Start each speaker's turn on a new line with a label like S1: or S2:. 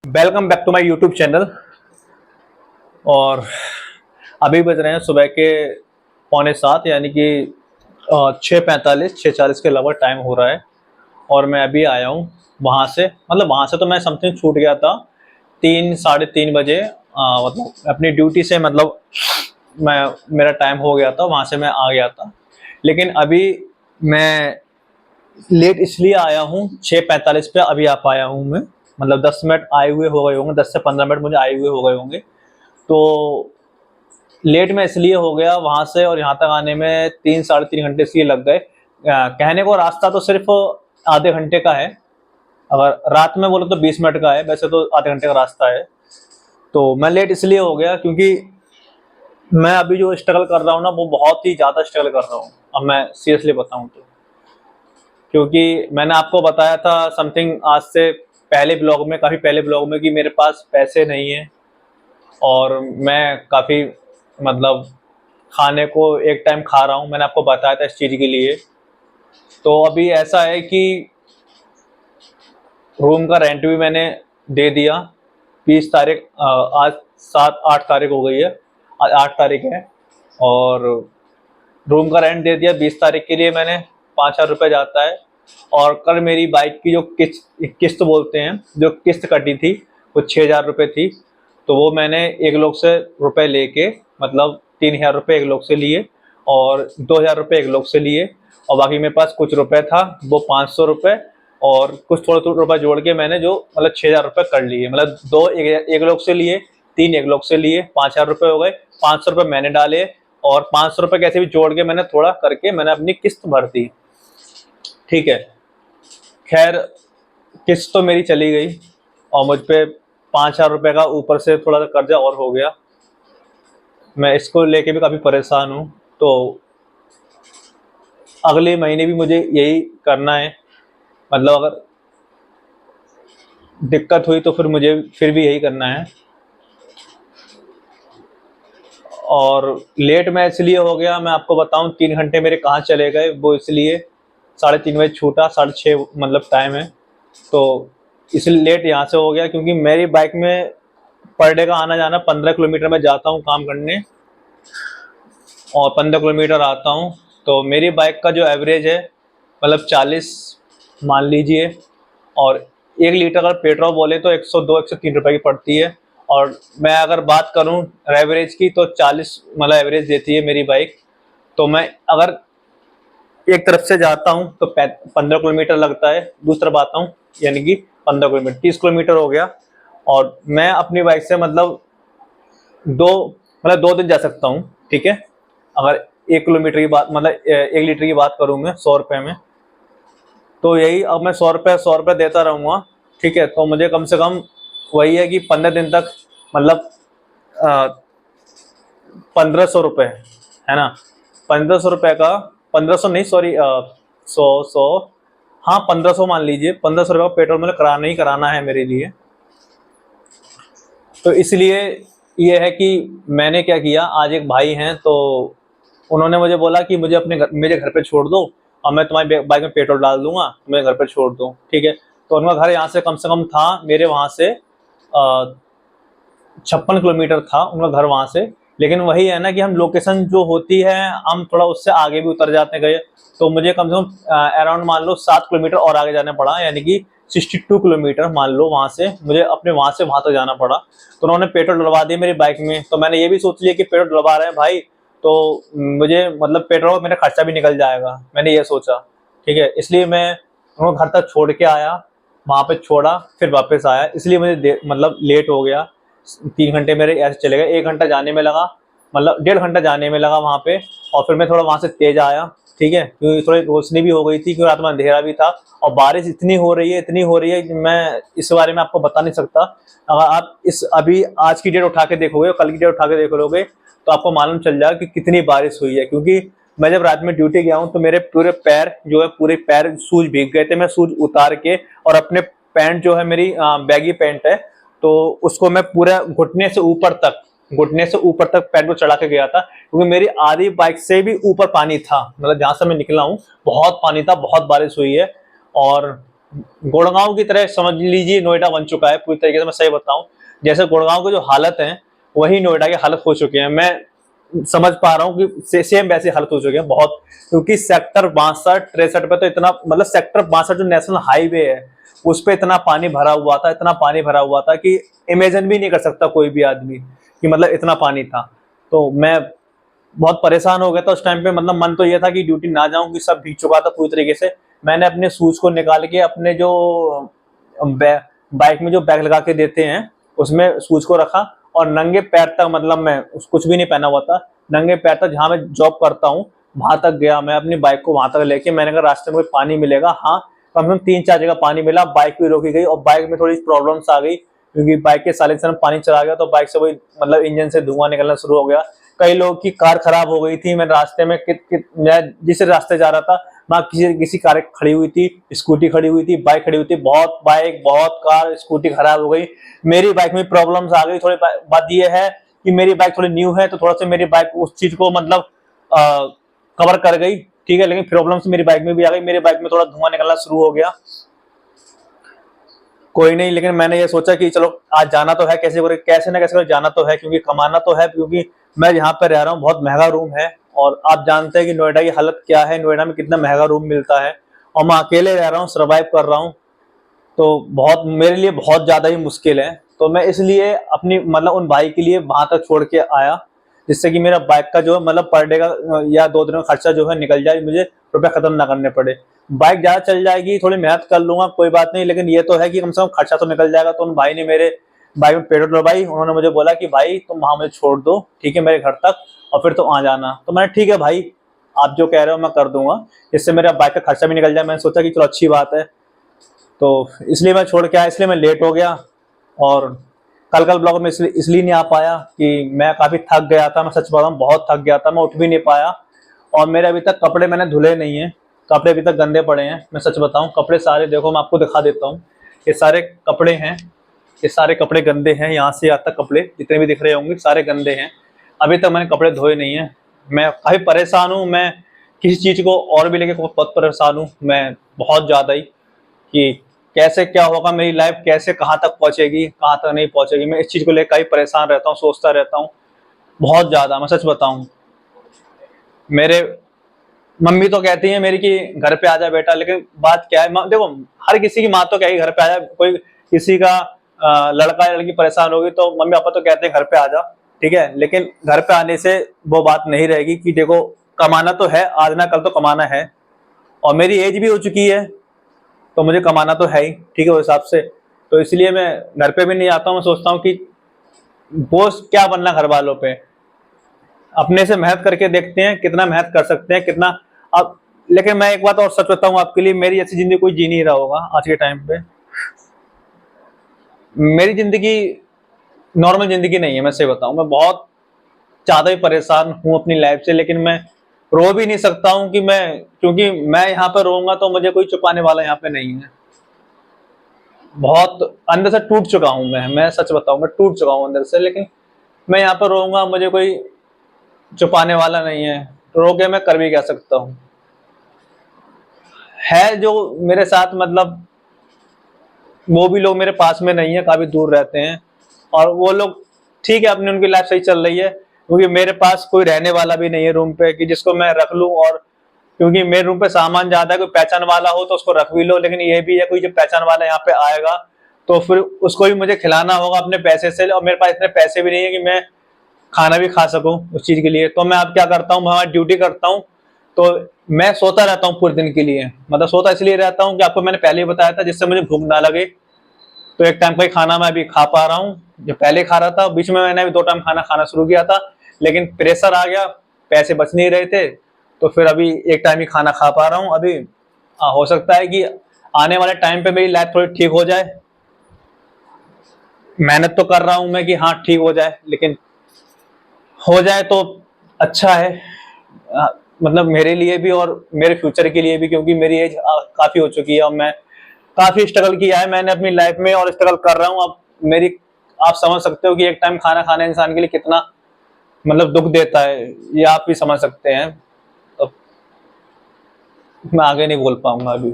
S1: Welcome back to my YouTube channel. और अभी बज रहे हैं सुबह के 6:45 यानी कि 6:45 के लगभग टाइम हो रहा है। और मैं अभी आया हूँ वहाँ से, मतलब वहाँ से तो मैं समथिंग छूट गया था 3 साढ़े 3 बजे। मतलब अपनी ड्यूटी से, मतलब मैं मेरा टाइम हो गया था, वहाँ से मैं आ गया था। लेकिन अभी मैं लेट इसलिए आया हूँ, 6:45 पे अभी आ पाया हूँ मैं। मतलब 10 मिनट आए हुए हो गए होंगे, 10 से 15 मिनट मुझे आए हुए हो गए होंगे। तो लेट में इसलिए हो गया वहाँ से, और यहाँ तक आने में 3 साढ़े 3 घंटे इसलिए लग गए। कहने को रास्ता तो सिर्फ आधे घंटे का है, अगर रात में बोलो तो 20 मिनट का है, वैसे तो आधे घंटे का रास्ता है। तो मैं लेट इसलिए हो गया क्योंकि मैं अभी जो स्ट्रगल कर रहा हूँ ना, वो बहुत ही ज़्यादा स्ट्रगल कर रहा हूँ। अब मैं सीरियसली बताऊँ तो, क्योंकि मैंने आपको बताया था समथिंग आज से पहले ब्लॉग में, काफ़ी पहले ब्लॉग में, कि मेरे पास पैसे नहीं है और मैं काफ़ी, मतलब खाने को एक टाइम खा रहा हूँ। मैंने आपको बताया था इस चीज़ के लिए। तो अभी ऐसा है कि रूम का रेंट भी मैंने दे दिया 20 तारीख, आज 7-8 तारीख हो गई है, आज 8 तारीख है। और रूम का रेंट दे दिया 20 तारीख के लिए मैंने, 5,000 रुपये जाता है। और कल मेरी बाइक की जो किस्त बोलते हैं, जो किस्त कटी थी, वो 6,000 रुपये थी। तो वो मैंने एक लोग से रुपए लेके, मतलब 3,000 रुपये एक लोग से लिए और 2,000 रुपये एक लोग से लिए, और बाकी मेरे पास कुछ रुपए था, वो 500 रुपये और कुछ थोड़ा थोड़ा रुपये जोड़ के मैंने जो, मतलब 6,000 रुपये कर लिए। मतलब दो एक लोग से लिए, 3 एक लोग से लिए, 5,000 रुपये हो गए। 500 रुपये मैंने डाले और 500 रुपये कैसे भी जोड़ के मैंने थोड़ा करके मैंने अपनी किस्त भर दी। ठीक है, खैर किस्त तो मेरी चली गई और मुझ पे 5,000 रुपये का ऊपर से थोड़ा सा कर्जा और हो गया। मैं इसको लेके भी काफ़ी परेशान हूँ। तो अगले महीने भी मुझे यही करना है, मतलब अगर दिक्कत हुई तो फिर मुझे फिर भी यही करना है। और लेट मैं इसलिए हो गया, मैं आपको बताऊं 3 घंटे मेरे कहाँ चले गए, वो इसलिए 3:30 बजे छूटा, 6:30 मतलब टाइम है। तो इसलिए लेट यहाँ से हो गया क्योंकि मेरी बाइक में पर डे का आना जाना 15 किलोमीटर में जाता हूँ काम करने, और 15 किलोमीटर आता हूँ। तो मेरी बाइक का जो एवरेज है, मतलब 40 मान लीजिए। और 1 लीटर अगर पेट्रोल बोले तो 102-103 रुपये की पड़ती है। और मैं अगर बात करूं एवरेज की तो 40 मतलब एवरेज देती है मेरी बाइक। तो मैं अगर एक तरफ से जाता हूं तो 15 किलोमीटर लगता है, दूसरी तरफ आता हूं यानी कि 15 किलोमीटर, 30 किलोमीटर हो गया। और मैं अपनी बाइक से मतलब 2 दिन जा सकता हूँ। ठीक है, अगर 1 किलोमीटर की बात, मतलब 1 लीटर की बात करूँ मैं 100 रुपये में, तो यही अब मैं 100 रुपये देता रहूँगा। ठीक है, तो मुझे कम से कम वही है कि 15 दिन तक, मतलब 1,500 रुपये है ना। 1,500 रुपये का, 1,500 नहीं सॉरी, 100 हाँ 1,500 मान लीजिए। 1,500 रुपये का पेट्रोल मुझे कराना ही कराना है मेरे लिए। तो इसलिए ये है कि मैंने क्या किया, आज एक भाई हैं तो उन्होंने मुझे बोला कि मुझे मेरे घर पे छोड़ दो और मैं तुम्हारी बाइक में पेट्रोल डाल दूंगा, मेरे घर पे छोड़ दो। ठीक है, तो उनका घर यहाँ से कम था, मेरे वहाँ से 56 किलोमीटर था उनका घर वहाँ से। लेकिन वही है ना कि हम लोकेशन जो होती है, हम थोड़ा उससे आगे भी उतर जाते गए। तो मुझे कम से कम अराउंड मान लो 7 किलोमीटर और आगे जाना पड़ा, यानी कि 62 किलोमीटर मान लो वहाँ से मुझे अपने वहाँ से वहाँ तक जाना पड़ा। तो उन्होंने पेट्रोल डलवा दिया मेरी बाइक में। तो मैंने ये भी सोच लिया कि पेट्रोल डलवा रहे हैं भाई, तो मुझे मतलब पेट्रोल मेरा खर्चा भी निकल जाएगा, मैंने ये सोचा। ठीक है, इसलिए मैं उनको घर तक छोड़ के आया, वहाँ पे छोड़ा फिर वापस आया, इसलिए मुझे मतलब लेट हो गया। 3 घंटे मेरे ऐसे चले गए, 1 घंटा जाने में लगा, मतलब 1.5 घंटा जाने में लगा वहाँ पे। और फिर मैं थोड़ा वहाँ से तेज आया। ठीक है, क्योंकि थोड़ी रोशनी भी हो गई थी, क्योंकि रात में अंधेरा भी था। और बारिश इतनी हो रही है, इतनी हो रही है कि मैं इस बारे में आपको बता नहीं सकता। अगर आप इस अभी आज की डेट उठा के देखोगे और कल की डेट उठा के देख लोगे तो आपको मालूम चल जाएगा कि कितनी बारिश हुई है। क्योंकि मैं जब रात में ड्यूटी गया हूँ तो मेरे पूरे पैर जो है, पूरे पैर शूज भीग गए थे। मैं शूज उतार के और अपने पैंट जो है, मेरी बैगी पैंट है, तो उसको मैं पूरा घुटने से ऊपर तक पैंट को चढ़ा के गया था, क्योंकि मेरी आधी बाइक से भी ऊपर पानी था। मतलब जहां से मैं निकला हूँ बहुत पानी था, बहुत बारिश हुई है। और गुड़गांव की तरह समझ लीजिए नोएडा बन चुका है पूरी तरीके से। मैं सही बताऊं, जैसे गुड़गांव की जो हालत है वही नोएडा की हालत हो चुकी है। मैं समझ पा रहा हूँ कि सेम वैसी हालत हो चुकी है बहुत, क्योंकि सेक्टर 62-63 पे तो इतना, मतलब सेक्टर 62 जो नेशनल हाईवे है उस पे इतना पानी भरा हुआ था, इतना पानी भरा हुआ था कि इमेजिन भी नहीं कर सकता कोई भी आदमी कि मतलब इतना पानी था। तो मैं बहुत परेशान हो गया था उस टाइम पे, मतलब मन तो ये था कि ड्यूटी ना जाऊं कि सब भीग चुका था पूरी तरीके से। मैंने अपने शूज को निकाल के अपने जो बाइक में जो बैग लगा के देते हैं उसमें शूज को रखा, और नंगे पैर तक, मतलब मैं कुछ भी नहीं पहना हुआ था, नंगे पैर तक जहाँ मैं जॉब करता हूँ वहां तक गया। मैं अपनी बाइक को वहां तक लेके, मैंने कहा रास्ते में कोई पानी मिलेगा। हाँ, कम से कम 3-4 जगह पानी मिला, बाइक भी रोकी गई और बाइक में थोड़ी प्रॉब्लम्स आ गई क्योंकि बाइक के साइलेंसर में पानी चला गया तो बाइक से वही मतलब इंजन से धुआं निकलना शुरू हो गया। कई लोगों की कार खराब हो गई थी। मैं रास्ते में मैं जिस रास्ते जा रहा था वहां किसी कार खड़ी हुई थी, स्कूटी खड़ी हुई थी, बाइक खड़ी हुई थी, बहुत बाइक, बहुत कार, स्कूटी खराब हो गई। मेरी बाइक में प्रॉब्लम्स आ गई थोड़ी। बात यह है कि मेरी बाइक थोड़ी न्यू है तो थोड़ा सा मेरी बाइक उस चीज को मतलब कवर कर गई, ठीक है, लेकिन प्रॉब्लम्स मेरी बाइक में भी आ गई। मेरी बाइक में थोड़ा धुआं निकलना शुरू हो गया। कोई नहीं, लेकिन मैंने ये सोचा कि चलो आज जाना तो है, कैसे ना कैसे जाना तो है, क्योंकि कमाना तो है, क्योंकि मैं यहाँ पे रह रहा हूँ बहुत महंगा रूम है और आप जानते हैं कि नोएडा की हालत क्या है, नोएडा में कितना महंगा रूम मिलता है और मैं अकेले रह रहा हूँ, सर्वाइव कर रहा हूँ। तो बहुत मेरे लिए बहुत ज्यादा ही मुश्किल है। तो मैं इसलिए अपनी मतलब उन भाई के लिए वहां तक छोड़ के आया, जिससे कि मेरा बाइक का जो है मतलब पर डे का या 2 दिन का खर्चा जो है निकल जाए, मुझे रुपए खत्म ना करने पड़े। बाइक ज्यादा चल जाएगी, थोड़ी मेहनत कर लूंगा, कोई बात नहीं, लेकिन ये तो है कि कम से कम खर्चा तो निकल जाएगा। तो उन भाई ने मेरे बाइक में पेट्रोल डलवाई, उन्होंने मुझे बोला कि भाई तुम वहां मुझे छोड़ दो, ठीक है, मेरे घर तक, और फिर तुम आ जाना। तो मैंने ठीक है भाई, आप जो कह रहे हो मैं कर दूंगा, इससे मेरा बाइक का खर्चा भी निकल जाए। मैंने सोचा कि चलो अच्छी बात है, तो इसलिए मैं छोड़ के आया, इसलिए मैं लेट हो गया। और कल ब्लॉग में इसलिए नहीं आ पाया कि मैं काफी थक गया था। मैं सच बता रहा हूँ, बहुत थक गया था, मैं उठ भी नहीं पाया। और मेरे अभी तक कपड़े मैंने धुले नहीं है, कपड़े अभी तक गंदे पड़े हैं। मैं सच बताऊं, कपड़े सारे देखो, मैं आपको दिखा देता हूँ, ये सारे कपड़े हैं, ये सारे कपड़े गंदे हैं, यहाँ से यहाँ तक कपड़े जितने भी दिख रहे होंगे सारे गंदे हैं। अभी तक मैंने कपड़े धोए नहीं है। मैं काफी परेशान हूँ, मैं किसी चीज को और भी लेके बहुत परेशान हूँ मैं, बहुत ज्यादा ही, कि कैसे क्या होगा, मेरी लाइफ कैसे कहाँ तक पहुंचेगी, कहाँ तक नहीं पहुंचेगी। मैं इस चीज को लेकर काफी परेशान रहता हूँ, सोचता रहता हूँ बहुत ज्यादा। मैं सच बताऊं, मेरे मम्मी तो कहती है मेरी कि घर पे आ जा बेटा, लेकिन बात क्या है, देखो हर किसी की माँ तो कहेगी घर पे आ जा, कोई किसी का लड़का या लड़की परेशान होगी तो मम्मी पापा तो कहते हैं घर पे आ जा, ठीक है, लेकिन घर पे आने से वो बात नहीं रहेगी कि देखो कमाना तो है, आज ना कल तो कमाना है, और मेरी एज भी हो चुकी है तो मुझे कमाना तो है ही, ठीक है, उस हिसाब से। तो इसलिए मैं घर पे भी नहीं आता हूँ। मैं सोचता हूँ कि बोझ क्या बनना घर वालों पे, अपने से मेहनत करके देखते हैं कितना मेहनत कर सकते हैं, कितना। अब लेकिन मैं एक बात और सच बताऊं आपके लिए, मेरी ऐसी जिंदगी कोई जी नहीं रहा होगा आज के टाइम पे। मेरी जिंदगी नॉर्मल जिंदगी नहीं है, मैं सही बताऊं, मैं बहुत ज्यादा ही परेशान हूं अपनी लाइफ से, लेकिन मैं रो भी नहीं सकता हूं कि मैं, क्योंकि मैं यहाँ पे रोऊंगा तो मुझे कोई छुपाने वाला यहाँ पे नहीं है। बहुत अंदर से टूट चुका हूं मैं सच बताऊं, मैं टूट चुका हूं अंदर से, लेकिन मैं यहाँ पर रोऊंगा, मुझे कोई छुपाने वाला नहीं है, रो के मैं कर भी क्या सकता हूँ। है जो मेरे साथ, मतलब वो भी लोग मेरे पास में नहीं है, काफी दूर रहते हैं, और वो लोग ठीक है, अपनी उनकी लाइफ सही चल रही है, क्योंकि मेरे पास कोई रहने वाला भी नहीं है रूम पे कि जिसको मैं रख लूं। और क्योंकि मेरे रूम पे सामान ज्यादा है, कोई पहचान वाला हो तो उसको रख भी लो, लेकिन ये भी है कोई जब पहचान वाला यहाँ पे आएगा तो फिर उसको भी मुझे खिलाना होगा अपने पैसे से, और मेरे पास इतने पैसे भी नहीं है कि मैं खाना भी खा सकूं उस चीज के लिए। तो मैं अब क्या करता हूँ, मैं वहां ड्यूटी करता हूँ, तो मैं सोता रहता हूँ पूरे दिन के लिए, मतलब सोता इसलिए रहता हूँ कि आपको मैंने पहले ही बताया था, जिससे मुझे भूख ना लगे। तो एक टाइम का ही खाना मैं अभी खा पा रहा हूँ, जो पहले खा रहा था, बीच में मैंने अभी 2 टाइम खाना खाना शुरू किया था, लेकिन प्रेशर आ गया, पैसे बच नहीं रहे थे, तो फिर अभी एक टाइम ही खाना खा पा रहा हूँ अभी। हो सकता है कि आने वाले टाइम पे मेरी लाइफ थोड़ी ठीक हो जाए, मेहनत तो कर रहा हूँ मैं कि हाँ ठीक हो जाए, लेकिन हो जाए तो अच्छा है, मतलब मेरे लिए भी और मेरे फ्यूचर के लिए भी, क्योंकि मेरी एज काफी हो चुकी है और मैं काफी स्ट्रगल किया है मैंने अपनी लाइफ में और स्ट्रगल कर रहा हूँ अब। मेरी आप समझ सकते हो कि एक टाइम खाना खाना इंसान के लिए कितना मतलब दुख देता है, ये आप भी समझ सकते हैं। तो मैं आगे नहीं बोल पाऊंगा अभी।